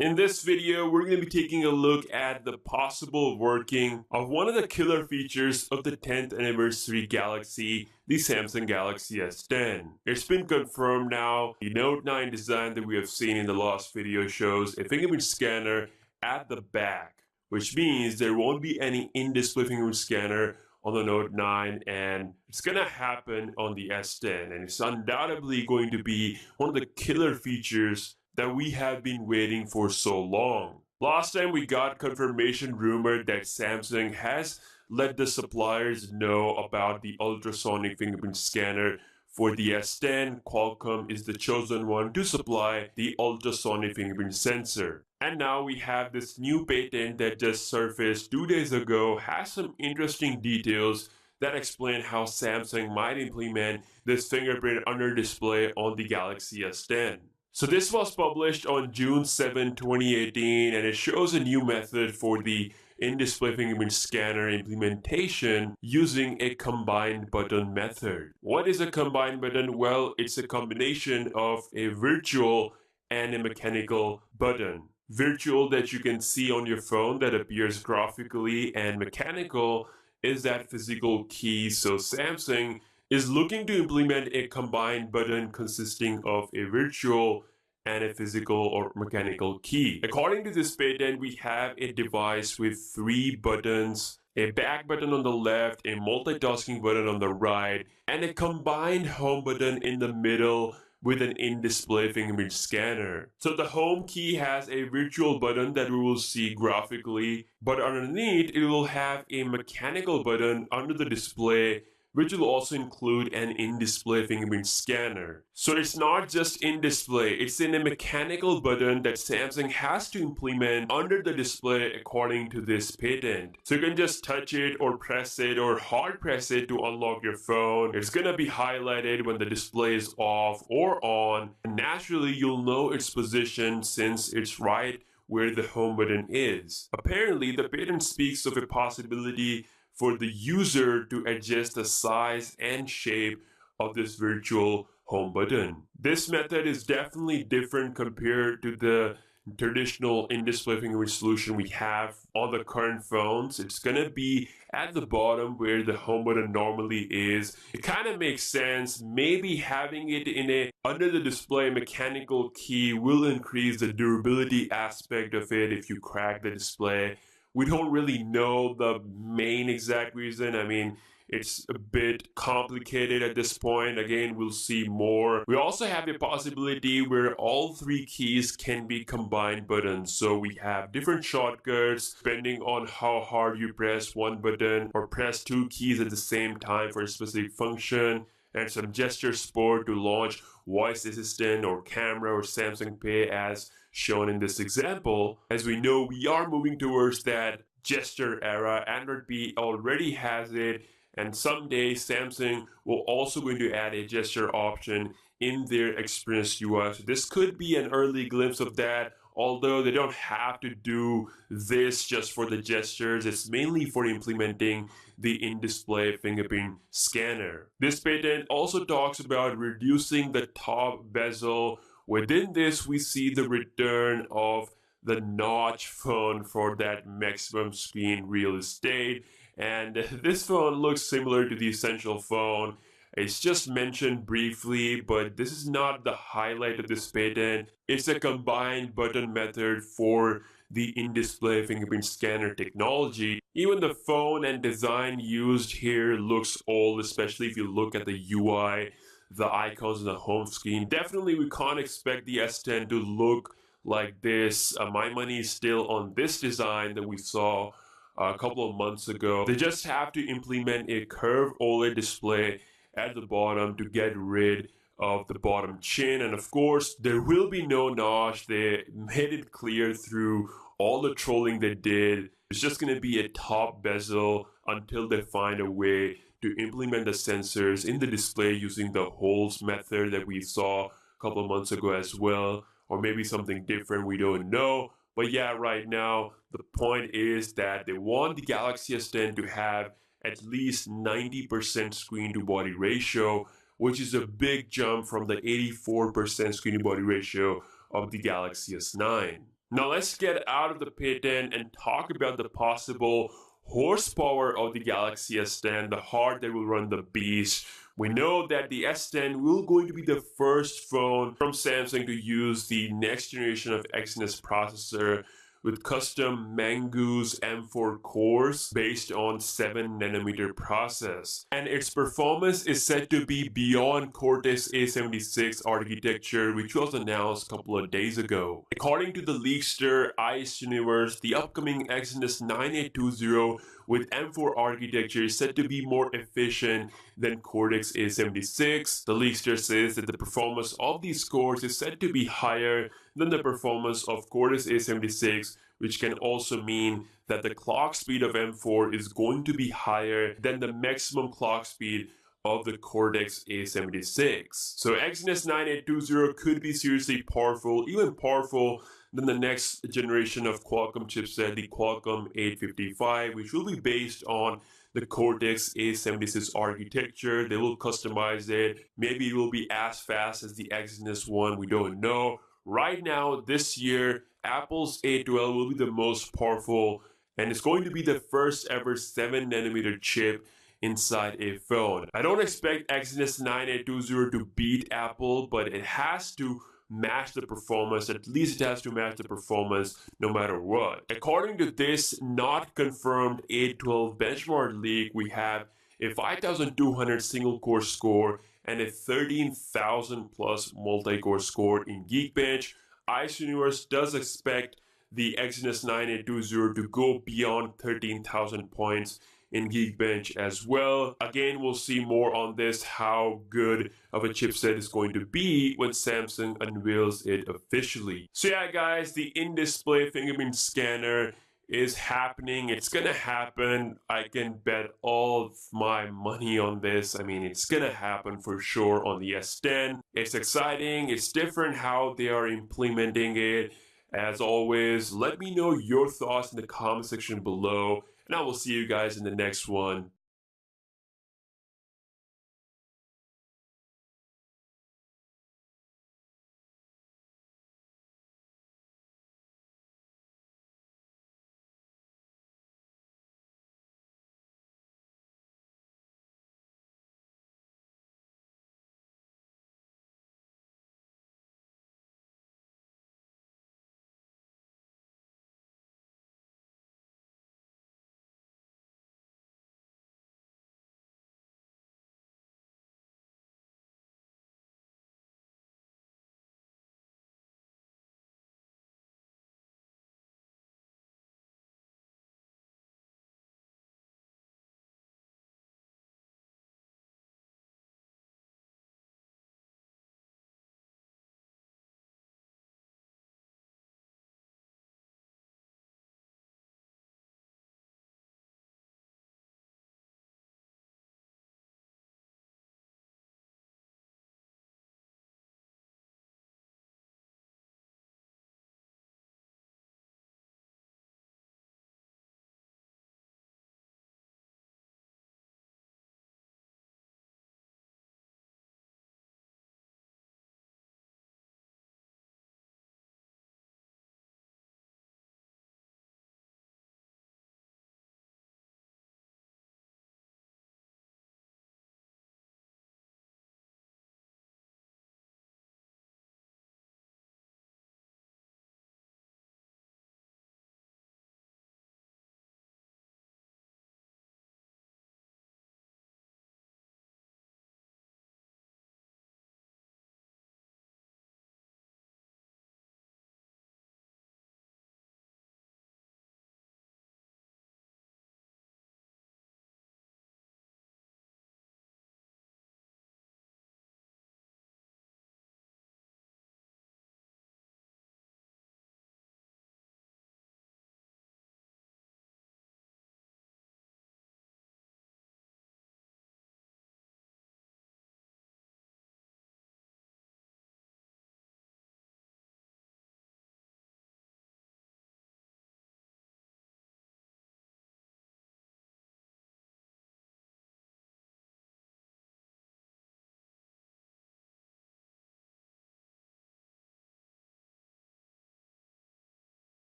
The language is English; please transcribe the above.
In this video, we're going to be taking a look at the possible working of one of the killer features of the 10th anniversary Galaxy, the Samsung Galaxy S10. It's been confirmed now, the Note 9 design that we have seen in the last video shows a fingerprint scanner at the back, which means there won't be any in-display fingerprint scanner on the Note 9, and it's gonna happen on the S10, and it's undoubtedly going to be one of the killer features that we have been waiting for so long. Last time we got confirmation rumored that Samsung has let the suppliers know about the ultrasonic fingerprint scanner for the S10. Qualcomm is the chosen one to supply the ultrasonic fingerprint sensor. And now we have this new patent that just surfaced 2 days ago, has some interesting details that explain how Samsung might implement this fingerprint under display on the Galaxy S10. So this was published on June 7, 2018, and it shows a new method for the in-display fingerprint scanner implementation using a combined button method. What is a combined button? Well, it's a combination of a virtual and a mechanical button. Virtual that you can see on your phone that appears graphically, and mechanical is that physical key. So Samsung is looking to implement a combined button consisting of a virtual and a physical or mechanical key. According to this patent, we have a device with 3 buttons, a back button on the left, a multitasking button on the right, and a combined home button in the middle with an in-display fingerprint scanner. So the home key has a virtual button that we will see graphically, but underneath it will have a mechanical button under the display, which will also include an in-display fingerprint scanner. So it's not just in-display, it's in a mechanical button that Samsung has to implement under the display according to this patent. So you can just touch it or press it or hard press it to unlock your phone. It's gonna be highlighted when the display is off or on, and naturally you'll know its position since it's right where the home button is. Apparently, the patent speaks of a possibility for the user to adjust the size and shape of this virtual home button. This method is definitely different compared to the traditional in-display fingerprint solution we have on the current phones. It's gonna be at the bottom where the home button normally is. It kind of makes sense. Maybe having it in a under the display mechanical key will increase the durability aspect of it if you crack the display. We don't really know the main exact reason. I mean, it's a bit complicated at this point. Again, we'll see more. We also have a possibility where all 3 keys can be combined buttons. So we have different shortcuts depending on how hard you press one button or press 2 keys at the same time for a specific function, and some gesture support to launch voice assistant or camera or Samsung Pay as shown in this example. As we know, we are moving towards that gesture era. Android P already has it, and someday Samsung will also going to add a gesture option in their Experience UI. So this could be an early glimpse of that, although they don't have to do this just for the gestures. It's mainly for implementing the in-display fingerprint scanner. This patent also talks about reducing the top bezel. Within this, we see the return of the notch phone for that maximum screen real estate. And this phone looks similar to the Essential phone. It's just mentioned briefly, but this is not the highlight of this patent. It's a combined button method for the in-display fingerprint scanner technology. Even the phone and design used here looks old, especially if you look at the UI, the icons on the home screen. Definitely we can't expect the S10 to look like this. My money is still on this design that we saw a couple of months ago. They just have to implement a curved OLED display at the bottom to get rid of the bottom chin, and of course there will be no notch. They made it clear through all the trolling they did. It's just going to be a top bezel until they find a way to implement the sensors in the display using the holes method that we saw a couple of months ago as well, or maybe something different, we don't know. But yeah, right now the point is that they want the Galaxy S10 to have at least 90% screen to body ratio, which is a big jump from the 84% screen to body ratio of the Galaxy S9. Now let's get out of the pit and talk about the possible horsepower of the Galaxy S10, the heart that will run the beast. We know that the S10 will going to be the first phone from Samsung to use the next generation of Exynos processor with custom Mongoose M4 cores based on 7nm process. And its performance is said to be beyond Cortex A76 architecture, which was announced a couple of days ago. According to the leakster Ice Universe, the upcoming Exynos 9820 with M4 architecture is said to be more efficient than Cortex A76. The leakster says that the performance of these cores is said to be higher than the performance of Cortex A76, which can also mean that the clock speed of M4 is going to be higher than the maximum clock speed of the Cortex A76. So Exynos 9820 could be seriously powerful, even powerful than the next generation of Qualcomm chipset, the Qualcomm 855, which will be based on the Cortex A76 architecture. They will customize it. Maybe it will be as fast as the Exynos one. We don't know. Right now, this year, Apple's A12 will be the most powerful, and it's going to be the first ever 7nm chip inside a phone. I don't expect Exynos 9820 to beat Apple, but it has to match the performance. At least it has to match the performance no matter what. According to this not confirmed A12 benchmark leak, we have a 5200 single core score and a 13,000 plus multi-core score in Geekbench. Ice Universe does expect the Exynos 9820 to go beyond 13,000 points in Geekbench as well. Again, we'll see more on this, how good of a chipset is going to be when Samsung unveils it officially. So yeah, guys, the in-display fingerprint scanner is happening. It's gonna happen. I can bet all of my money on this. I mean, it's gonna happen for sure on the S10. It's exciting. It's different how they are implementing it. As always, let me know your thoughts in the comment section below, and I will see you guys in the next one.